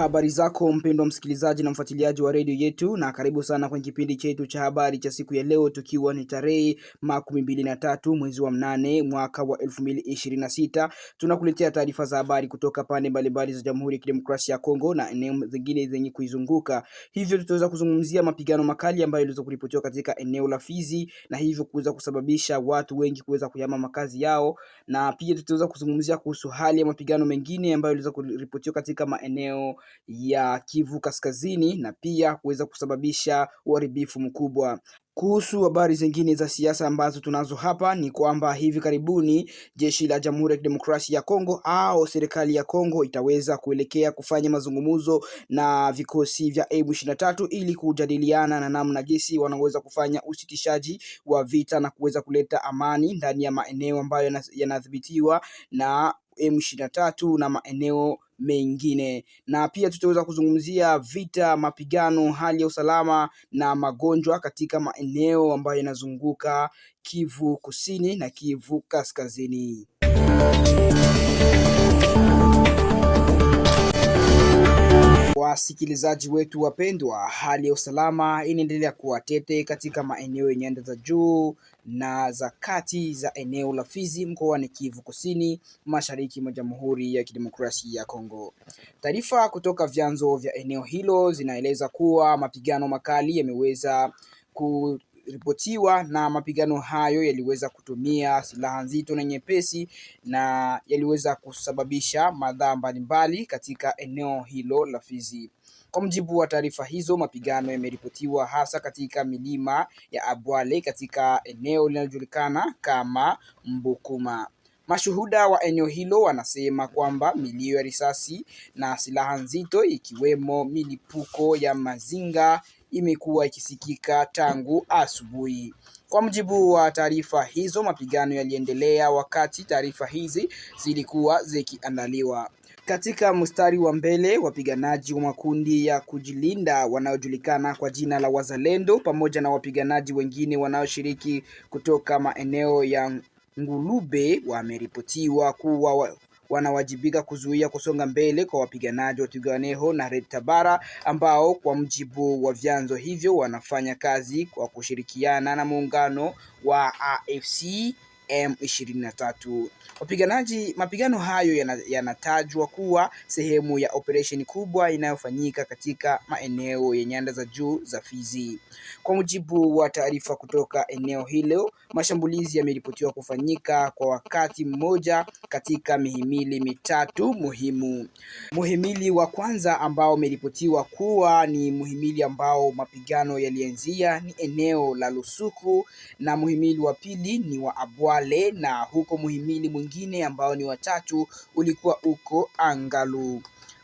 Habari zako mpendwa msikilizaji na mfuatiliaji wa redio yetu, na karibu sana kwenye kipindi chetu cha habari cha siku ya leo, tukiwa ni tarehe 23 mwezi wa 8 mwaka wa 2026. Tunakuletea taarifa za habari kutoka pande mbalimbali za Jamhuri ya Kidemokrasia ya Kongo na eneo zingine zenye kuizunguka. Hivyo tutaweza kuzungumzia mapigano makali ambayo yaliweza kuripotiwa katika eneo la Fizi, na hivyo kuweza kusababisha watu wengi kuweza kuyama makazi yao, na pia tutaweza kuzungumzia kuhusu hali ya mapigano mengine ambayo yaliweza kuripotiwa katika maeneo ya Kivu Kaskazini na pia kuweza kusababisha uharibifu mkubwa. Kuhusu habari zingine za siasa ambazo tunazo hapa ni kwamba hivi karibuni jeshi la Jamhuri ya Kidemokrasia ya Kongo au serikali ya Kongo itaweza kuelekea kufanya mazungumzo na vikosi vya M23 ili kujadiliana na namna gesi wanaweza kufanya usitishaji wa vita na kuweza kuleta amani ndani ya maeneo ambayo yanadhibitiwa na M23 na maeneo mengine. Na pia tutaweza kuzungumzia vita, mapigano, hali ya usalama na magonjwa katika maeneo ambayo yanazunguka Kivu Kusini na Kivu Kaskazini. Wasikilizaji wetu wapendwa, hali ya usalama inaendelea kuwa tete katika maeneo ya nyanda za juu na za kati za eneo la Fizi mkoani Kivu Kusini, mashariki mwa Jamhuri ya Kidemokrasia ya Kongo. Taarifa kutoka vyanzo vya eneo hilo zinaeleza kuwa mapigano makali yameweza kuripotiwa, na mapigano hayo yaliweza kutumia silaha nzito na nyepesi na yaliweza kusababisha madhara mbalimbali katika eneo hilo la Fizi. Kwa mujibu wa taarifa hizo, mapigano yameripotiwa hasa katika milima ya Abwale katika eneo linalojulikana kama Mbukuma. Mashuhuda wa eneo hilo wanasema kwamba milio ya risasi na silaha nzito ikiwemo milipuko ya mazinga imekuwa ikisikika tangu asubuhi. Kwa mujibu wa taarifa hizo, mapigano yaliendelea wakati taarifa hizi zilikuwa zikiandaliwa. Katika mstari wa mbele, wapiganaji wa makundi ya kujilinda wanaojulikana kwa jina la Wazalendo pamoja na wapiganaji wengine wanaoshiriki kutoka maeneo ya Ngulube wameripotiwa kuwa wanawajibika kuzuia kusonga mbele kwa wapiganaji wa Twirwaneho na Red Tabara, ambao kwa mujibu wa vyanzo hivyo wanafanya kazi kwa kushirikiana na muungano wa AFC M23. Mapigano hayo yanatajwa kuwa sehemu ya operesheni kubwa inayofanyika katika maeneo ya nyanda za juu za Fizi. Kwa mujibu wa taarifa kutoka eneo hilo, mashambulizi yameripotiwa kufanyika kwa wakati mmoja katika mihimili mitatu muhimu. Muhimili wa kwanza ambao umeripotiwa kuwa ni muhimili ambao mapigano yalianzia ni eneo la Lusuku, na muhimili wa pili ni wa Abwale, na huko muhimili mwingine ambao ni watatu ulikuwa uko Angalu.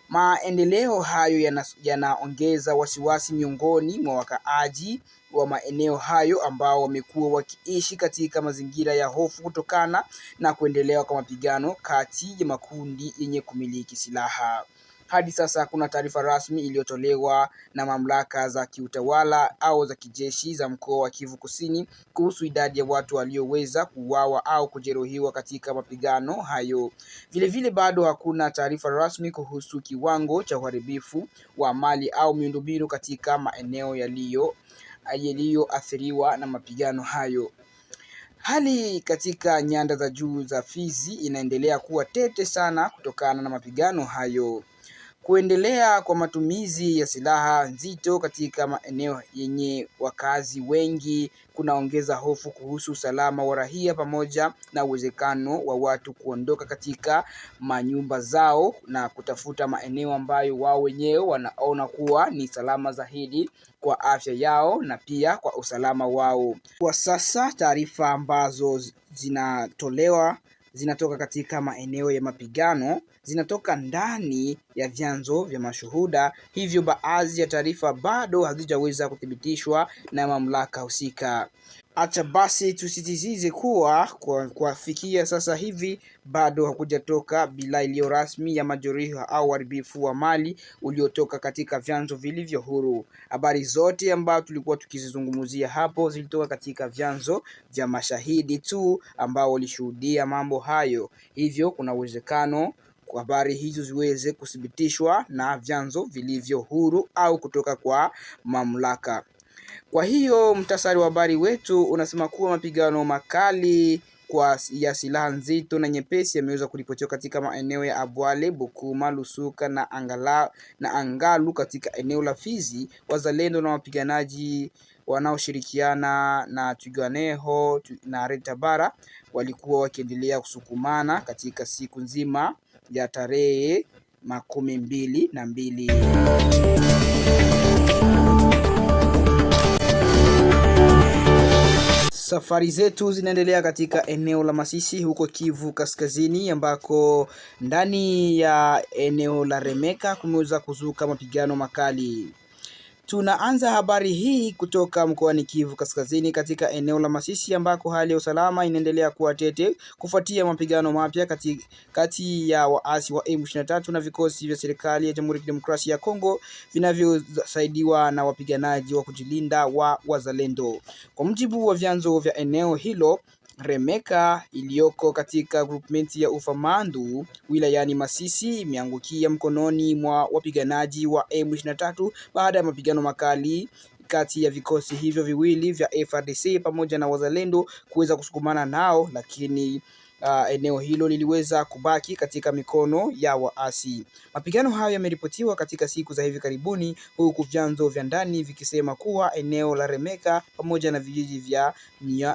Maendeleo hayo yanaongeza wasiwasi miongoni mwa wakaaji wa maeneo hayo ambao wamekuwa wakiishi katika mazingira ya hofu kutokana na kuendelea kwa mapigano kati ya makundi yenye kumiliki silaha. Hadi sasa hakuna taarifa rasmi iliyotolewa na mamlaka za kiutawala au za kijeshi za mkoa wa Kivu Kusini kuhusu idadi ya watu walioweza kuuawa au kujeruhiwa katika mapigano hayo. Vile bado hakuna taarifa rasmi kuhusu kiwango cha uharibifu wa mali au miundombinu katika maeneo yaliyoathiriwa na mapigano hayo. Hali katika nyanda za juu za Fizi inaendelea kuwa tete sana kutokana na mapigano hayo. Kuendelea kwa matumizi ya silaha nzito katika maeneo yenye wakazi wengi kunaongeza hofu kuhusu usalama wa raia pamoja na uwezekano wa watu kuondoka katika manyumba zao na kutafuta maeneo ambayo wao wenyewe wanaona kuwa ni salama zaidi kwa afya yao na pia kwa usalama wao. Kwa sasa taarifa ambazo zinatoka katika maeneo ya mapigano zinatoka ndani ya vyanzo vya mashuhuda, hivyo baadhi ya taarifa bado hazijaweza kuthibitishwa na mamlaka husika. Acha basi tusisitize kuwa kufikia sasa hivi bado hakujatoka bila iliyo rasmi ya majeruhi au uharibifu wa mali uliotoka katika vyanzo vilivyo huru. Habari zote ambazo tulikuwa tukizizungumzia hapo zilitoka katika vyanzo vya mashahidi tu ambao walishuhudia mambo hayo, hivyo kuna uwezekano kwa habari hizo ziweze kuthibitishwa na vyanzo vilivyo huru au kutoka kwa mamlaka. Kwa hiyo mtasari wa habari wetu unasema kuwa mapigano makali ya silaha nzito na nyepesi yameweza kuripotiwa katika maeneo ya Abwale, Bukuma, Lusuka na Angalu katika eneo la Fizi. Wazalendo na wapiganaji wanaoshirikiana na Twirwaneho na Red Tabara walikuwa wakiendelea kusukumana katika siku nzima ya tarehe 22. Safari zetu zinaendelea katika eneo la Masisi huko Kivu Kaskazini, ambako ndani ya eneo la Remeka kumeweza kuzuka mapigano makali. Tunaanza habari hii kutoka mkoani Kivu Kaskazini katika eneo la Masisi, ambako hali ya usalama inaendelea kuwa tete kufuatia mapigano mapya kati ya waasi wa M23 na vikosi vya serikali ya Jamhuri ya Kidemokrasia ya Kongo vinavyosaidiwa na wapiganaji wa kujilinda wa Wazalendo. Kwa mujibu wa vyanzo vya eneo hilo, Remeka iliyoko katika groupment ya Ufamandu wilayani Masisi imeangukia mkononi mwa wapiganaji wa M23 baada ya mapigano makali kati ya vikosi hivyo viwili vya FARDC pamoja na Wazalendo kuweza kusukumana nao, lakini eneo hilo liliweza kubaki katika mikono ya waasi. Mapigano hayo yameripotiwa katika siku za hivi karibuni, huku vyanzo vya ndani vikisema kuwa eneo la Remeka pamoja na vijiji vya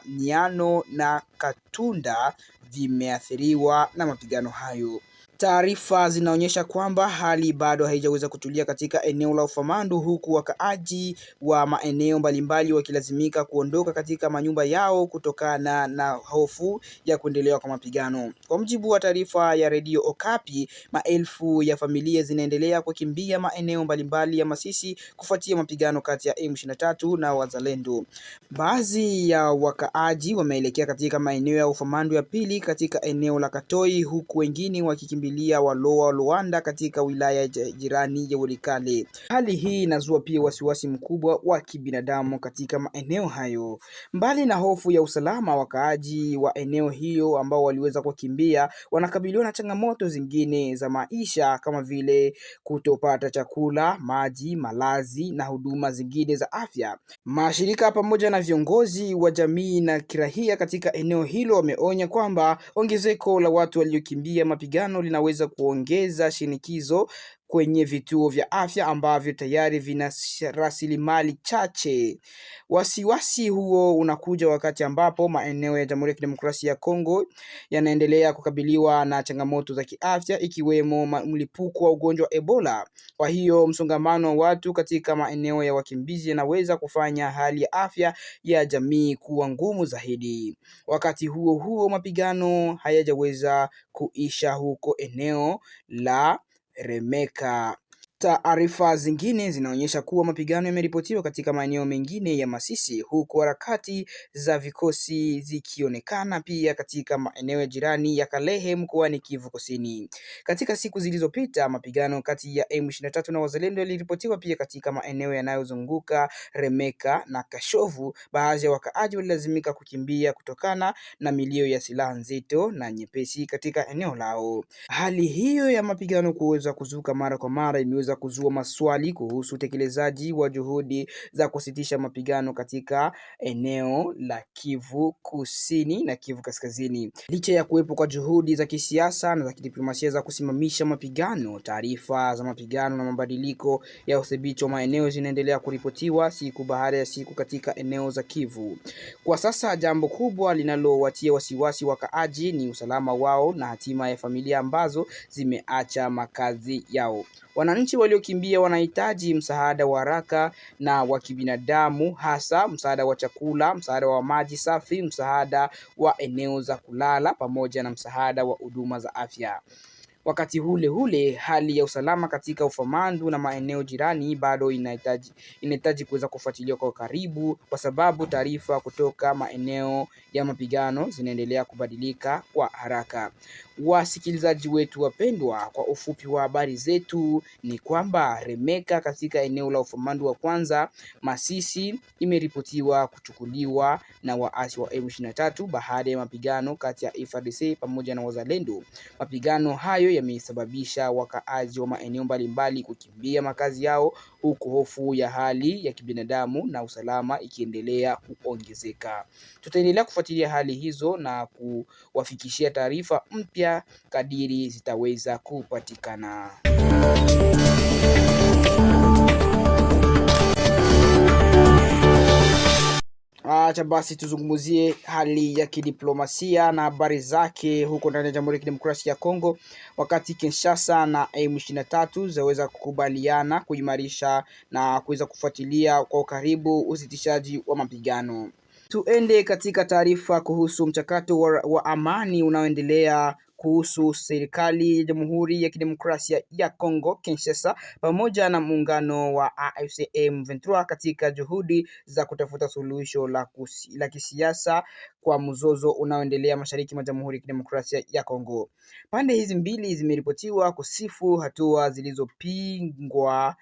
Niano na Katunda vimeathiriwa na mapigano hayo. Taarifa zinaonyesha kwamba hali bado haijaweza kutulia katika eneo la Ufamandu, huku wakaaji wa maeneo mbalimbali wakilazimika kuondoka katika manyumba yao kutokana na hofu ya kuendelea kwa mapigano. Kwa mujibu wa taarifa ya Radio Okapi, maelfu ya familia zinaendelea kukimbia maeneo mbalimbali ya Masisi kufuatia mapigano kati ya M23 na Wazalendo. Baadhi ya wakaaji wameelekea katika maeneo ya Ufamandu ya pili katika eneo la Katoi, huku wengine wakikimbilia Waloa Luanda katika wilaya jirani ya Walikale. Hali hii inazua pia wasiwasi mkubwa wa kibinadamu katika maeneo hayo. Mbali na hofu ya usalama, wakaaji wa eneo hiyo ambao waliweza kukimbia wanakabiliwa na changamoto zingine za maisha kama vile kutopata chakula, maji, malazi na huduma zingine za afya. Mashirika pamoja na viongozi wa jamii na kiraia katika eneo hilo wameonya kwamba ongezeko la watu waliokimbia mapigano linaweza kuongeza shinikizo kwenye vituo vya afya ambavyo tayari vina rasilimali chache. Wasiwasi huo unakuja wakati ambapo maeneo ya Jamhuri ya Kidemokrasia ya Kongo yanaendelea kukabiliwa na changamoto za kiafya, ikiwemo mlipuko wa ugonjwa wa Ebola. Kwa hiyo msongamano wa watu katika maeneo ya wakimbizi yanaweza kufanya hali ya afya ya jamii kuwa ngumu zaidi. Wakati huo huo, mapigano hayajaweza kuisha huko eneo la Remeka. Taarifa zingine zinaonyesha kuwa mapigano yameripotiwa katika maeneo mengine ya Masisi, huku harakati za vikosi zikionekana pia katika maeneo ya jirani ya Kalehe mkoani Kivu Kusini. Katika siku zilizopita, mapigano kati ya M23 na Wazalendo yaliripotiwa pia katika maeneo yanayozunguka Remeka na Kashovu. Baadhi ya wakaaji walilazimika kukimbia kutokana na milio ya silaha nzito na nyepesi katika eneo lao. Hali hiyo ya mapigano kuweza kuzuka mara kwa mara imeweza kuzua maswali kuhusu utekelezaji wa juhudi za kusitisha mapigano katika eneo la Kivu Kusini na Kivu Kaskazini. Licha ya kuwepo kwa juhudi za kisiasa na za kidiplomasia za kusimamisha mapigano, taarifa za mapigano na mabadiliko ya udhibiti wa maeneo zinaendelea kuripotiwa siku baada ya siku katika eneo za Kivu. Kwa sasa jambo kubwa linalowatia wasiwasi wakaaji ni usalama wao na hatima ya familia ambazo zimeacha makazi yao. Wananchi waliokimbia wanahitaji msaada wa haraka na wa kibinadamu, hasa msaada wa chakula, msaada wa maji safi, msaada wa eneo za kulala pamoja na msaada wa huduma za afya. Wakati ule hali ya usalama katika Ufamandu na maeneo jirani bado inahitaji kuweza kufuatiliwa kwa karibu, kwa sababu taarifa kutoka maeneo ya mapigano zinaendelea kubadilika kwa haraka. Wasikilizaji wetu wapendwa, kwa ufupi wa habari zetu ni kwamba Remeka katika eneo la Ufamandu wa kwanza Masisi imeripotiwa kuchukuliwa na waasi wa M23 baada ya mapigano kati ya FARDC pamoja na wazalendo. Mapigano hayo yamesababisha wakaazi wa maeneo mbalimbali kukimbia makazi yao, huku hofu ya hali ya kibinadamu na usalama ikiendelea kuongezeka. Tutaendelea kufuatilia hali hizo na kuwafikishia taarifa mpya kadiri zitaweza kupatikana. Acha basi tuzungumzie hali ya kidiplomasia na habari zake huko ndani ya Jamhuri ya Kidemokrasia ya Kongo, wakati Kinshasa na M23 zaweza kukubaliana kuimarisha na kuweza kufuatilia kwa karibu usitishaji wa mapigano. Tuende katika taarifa kuhusu mchakato wa amani unaoendelea kuhusu serikali ya Jamhuri ya Kidemokrasia ya Kongo Kinshasa pamoja na muungano wa AFC M23 katika juhudi za kutafuta suluhisho la kisiasa kwa mzozo unaoendelea mashariki mwa Jamhuri ya Kidemokrasia ya Kongo. Pande hizi mbili zimeripotiwa kusifu hatua zilizopigwa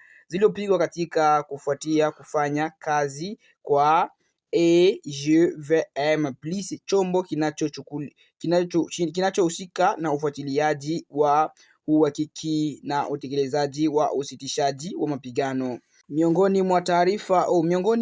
katika kufuatia kufanya kazi kwa EGVM Plus, chombo kinachohusika na ufuatiliaji wa uhakiki na utekelezaji wa usitishaji wa mapigano. Miongoni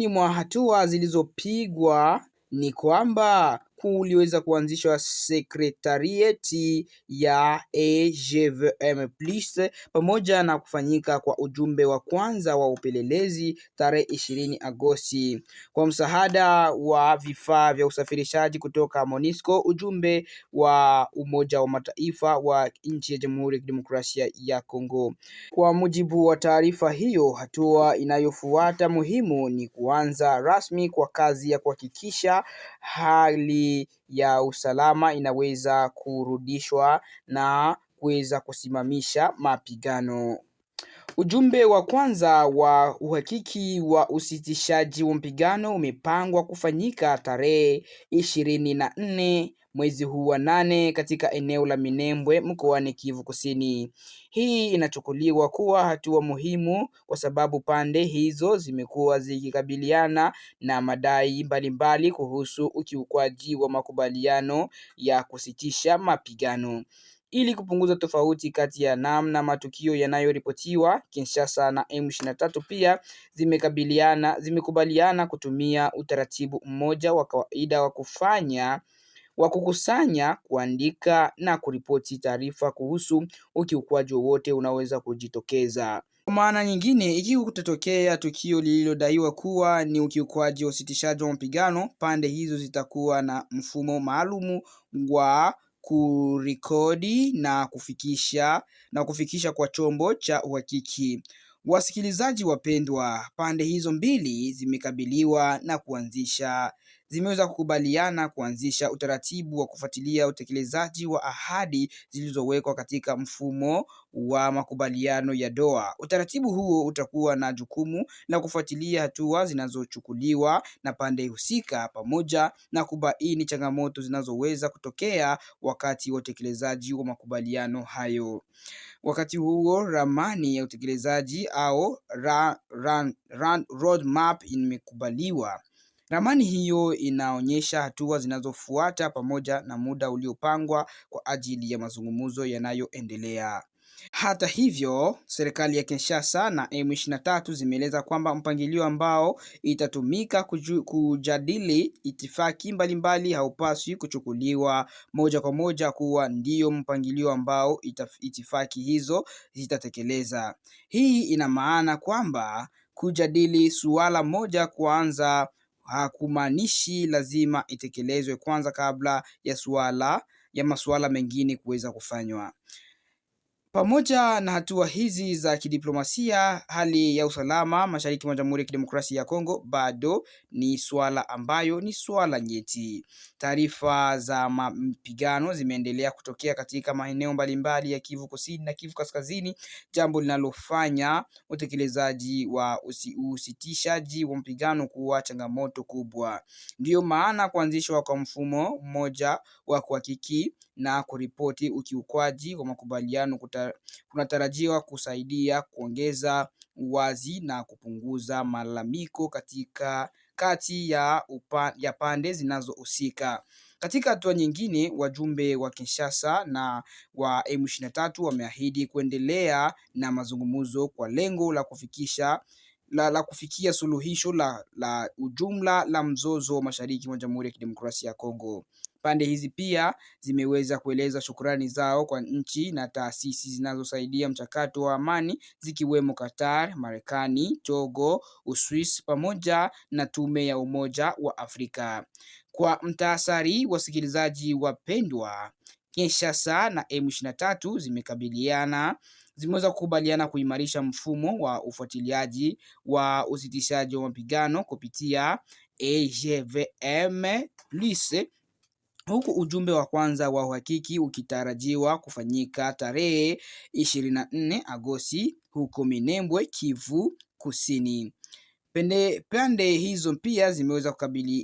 mwa hatua zilizopigwa ni kwamba kuliweza kuanzishwa sekretarieti ya EGVM Plus pamoja na kufanyika kwa ujumbe wa kwanza wa upelelezi tarehe 20 Agosti. Kwa msaada wa vifaa vya usafirishaji kutoka MONUSCO, ujumbe wa Umoja wa Mataifa wa nchi ya Jamhuri ya Kidemokrasia ya Kongo. Kwa mujibu wa taarifa hiyo, hatua inayofuata muhimu ni kuanza rasmi kwa kazi ya kuhakikisha hali ya usalama inaweza kurudishwa na kuweza kusimamisha mapigano. Ujumbe wa kwanza wa uhakiki wa usitishaji wa mapigano umepangwa kufanyika tarehe 24 mwezi huu wa 8 katika eneo la Minembwe mkoani Kivu Kusini. Hii inachukuliwa kuwa hatua muhimu kwa sababu pande hizo zimekuwa zikikabiliana na madai mbalimbali kuhusu ukiukwaji wa makubaliano ya kusitisha mapigano. Ili kupunguza tofauti kati ya namna matukio yanayoripotiwa, Kinshasa na M23 pia zimekubaliana kutumia utaratibu mmoja wa kawaida wa kukusanya, kuandika na kuripoti taarifa kuhusu ukiukwaji wowote unaweza kujitokeza. Kwa maana nyingine, ikiwa kutatokea tukio lililodaiwa kuwa ni ukiukwaji wa usitishaji wa mapigano, pande hizo zitakuwa na mfumo maalumu wa kurekodi na kufikisha kwa chombo cha uhakiki. Wasikilizaji wapendwa, pande hizo mbili zimeweza kukubaliana kuanzisha utaratibu wa kufuatilia utekelezaji wa ahadi zilizowekwa katika mfumo wa makubaliano ya Doha. Utaratibu huo utakuwa na jukumu la kufuatilia hatua zinazochukuliwa na pande husika pamoja na kubaini changamoto zinazoweza kutokea wakati wa utekelezaji wa makubaliano hayo. Wakati huo, ramani ya utekelezaji au roadmap imekubaliwa. Ramani hiyo inaonyesha hatua zinazofuata pamoja na muda uliopangwa kwa ajili ya mazungumzo yanayoendelea. Hata hivyo, serikali ya Kinshasa na M23 zimeeleza kwamba mpangilio ambao itatumika kujadili itifaki mbalimbali haupaswi kuchukuliwa moja kwa moja kuwa ndio mpangilio ambao itifaki hizo zitatekeleza. Hii ina maana kwamba kujadili suala moja kwanza hakumaanishi lazima itekelezwe kwanza kabla ya masuala mengine kuweza kufanywa. Pamoja na hatua hizi za kidiplomasia, hali ya usalama mashariki mwa Jamhuri ya Kidemokrasia ya Kongo bado ni swala nyeti. Taarifa za mapigano zimeendelea kutokea katika maeneo mbalimbali ya Kivu Kusini na Kivu Kaskazini, jambo linalofanya utekelezaji wa usitishaji wa mapigano kuwa changamoto kubwa. Ndiyo maana kuanzishwa kwa mfumo mmoja wa kuhakiki na kuripoti ukiukwaji wa makubaliano kunatarajiwa kusaidia kuongeza uwazi na kupunguza malalamiko kati ya pande zinazohusika. Katika hatua nyingine, wajumbe wa Kinshasa na wa M23 wameahidi kuendelea na mazungumzo kwa lengo la kufikia suluhisho la ujumla la mzozo mashariki mwa Jamhuri ya Kidemokrasia ya Kongo. Pande hizi pia zimeweza kueleza shukrani zao kwa nchi na taasisi zinazosaidia mchakato wa amani, zikiwemo Qatar, Marekani, Togo, Uswisi pamoja na Tume ya Umoja wa Afrika. Kwa mtasari, wasikilizaji wapendwa, Kinshasa na M23 zimeweza kukubaliana kuimarisha mfumo wa ufuatiliaji wa usitishaji wa mapigano kupitia AGVM+, huku ujumbe wa kwanza wa uhakiki ukitarajiwa kufanyika tarehe 24 Agosti huko Minembwe, Kivu Kusini. Pande hizo pia zimeweza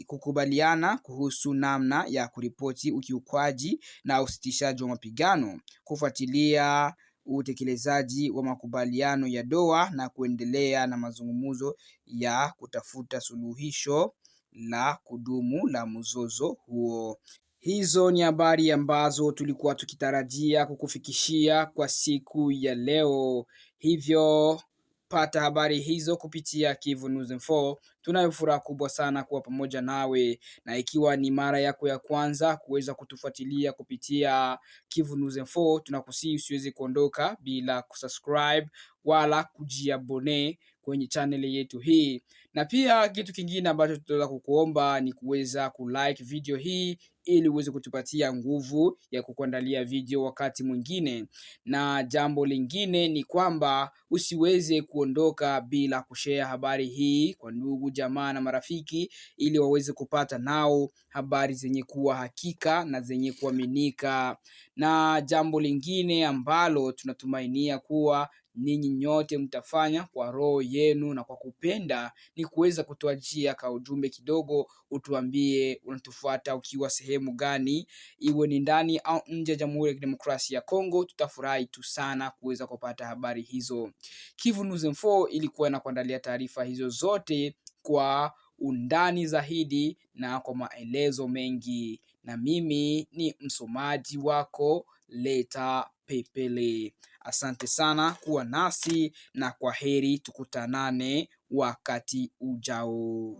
kukubaliana kuhusu namna ya kuripoti ukiukwaji na usitishaji wa mapigano, kufuatilia utekelezaji wa makubaliano ya Doha na kuendelea na mazungumzo ya kutafuta suluhisho la kudumu la mzozo huo. Hizo ni habari ambazo tulikuwa tukitarajia kukufikishia kwa siku ya leo. Hivyo pata habari hizo kupitia Kivu News Info. Tunayo furaha kubwa sana kuwa pamoja nawe, na ikiwa ni mara yako ya kwanza kuweza kutufuatilia kupitia Kivu News Info, tunakusihi usiweze kuondoka bila kusubscribe wala kujiabone kwenye channel yetu hii. Na pia kitu kingine ambacho tutaweza kukuomba ni kuweza kulike video hii ili uweze kutupatia nguvu ya kukuandalia video wakati mwingine. Na jambo lingine ni kwamba usiweze kuondoka bila kushare habari hii kwa ndugu, jamaa na marafiki, ili waweze kupata nao habari zenye kuwa hakika na zenye kuaminika. Na jambo lingine ambalo tunatumainia kuwa ninyi nyote mtafanya kwa roho yenu na kwa kupenda ni kuweza kutuachia ka ujumbe kidogo, utuambie unatufuata ukiwa sehemu gani, iwe ni ndani au nje ya Jamhuri ya Kidemokrasia ya Kongo. Tutafurahi tu sana kuweza kupata habari hizo. Kivu News Info ilikuwa na kuandalia taarifa hizo zote kwa undani zaidi na kwa maelezo mengi, na mimi ni msomaji wako Leta Pepele. Asante sana kuwa nasi na kwa heri, tukutanane wakati ujao.